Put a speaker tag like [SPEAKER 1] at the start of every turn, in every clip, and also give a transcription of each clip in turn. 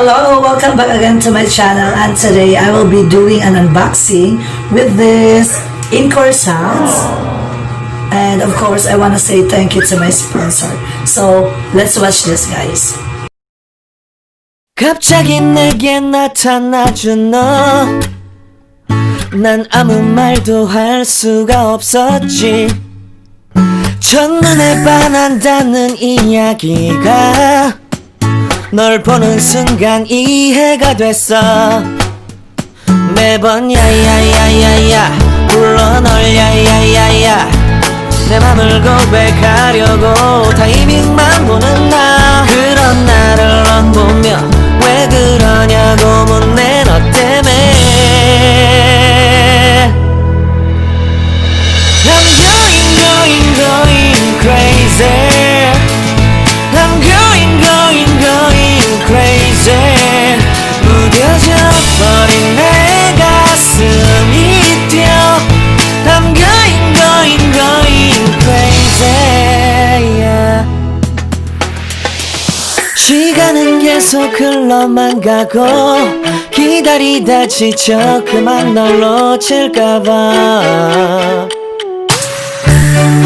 [SPEAKER 1] Hello, welcome back again to my channel, and today I will be doing an unboxing with this Encore sounds. And of course, I want to say thank you to my sponsor. So, let's watch this, guys.
[SPEAKER 2] 갑자기 내게 나타나준 너, 난 아무 말도 할 수가 없었지. 첫눈에 반한다는 이야기가 널 보는 순간 이해가 됐어. 매번 야야야야야 불러 널 야야야야, 내 맘을 고백하려고 타이밍만 보는 나. 그런 나를 넌 보며 왜 그러냐고 묻네. 너 때문에 I'm going crazy. I'm going crazy. 무뎌져 버린 내 가슴이 뛰어. I'm going crazy, yeah. 시간은 계속 흘러만 가고 기다리다 지쳐 그만 널 놓칠까봐.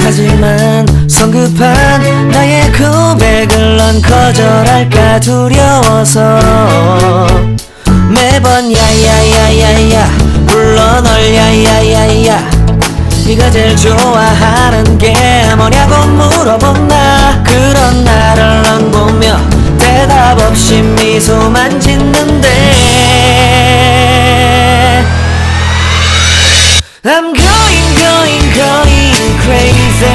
[SPEAKER 2] 하지만 성급한 나의 고백을 넌 거절할까 두려워서 매번 야야야야야 불러 널 야야야야. 네가 제일 좋아하는 게 뭐냐고 물어본 나. 그런 나를 넌 보며 대답 없이 미소만 짓는데 I'm going crazy.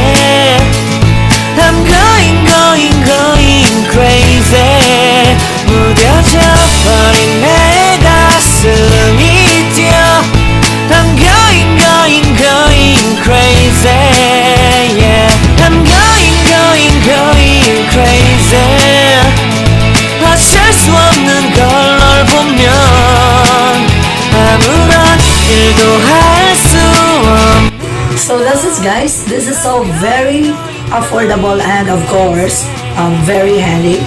[SPEAKER 2] I'm going crazy. 무뎌져 버린 내 가슴이 뛰어. I'm going crazy, yeah. I'm going crazy. 어쩔 수 없는 걸 널 보면 아무런 일도 할 수 없.
[SPEAKER 1] So that's it, guys. This is so very affordable and of course very handy.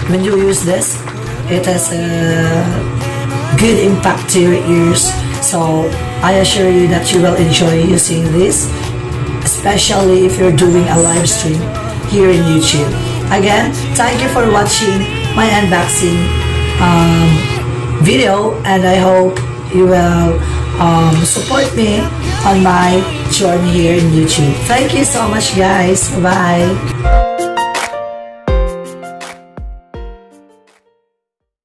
[SPEAKER 1] When you use this, it has a good impact to your ears. So I assure you that you will enjoy using this, especially if you're doing a live stream here in YouTube. Again, thank you for watching my unboxing video, and I hope you will support me on my journey here in YouTube. Thank you so much, guys. Bye-bye.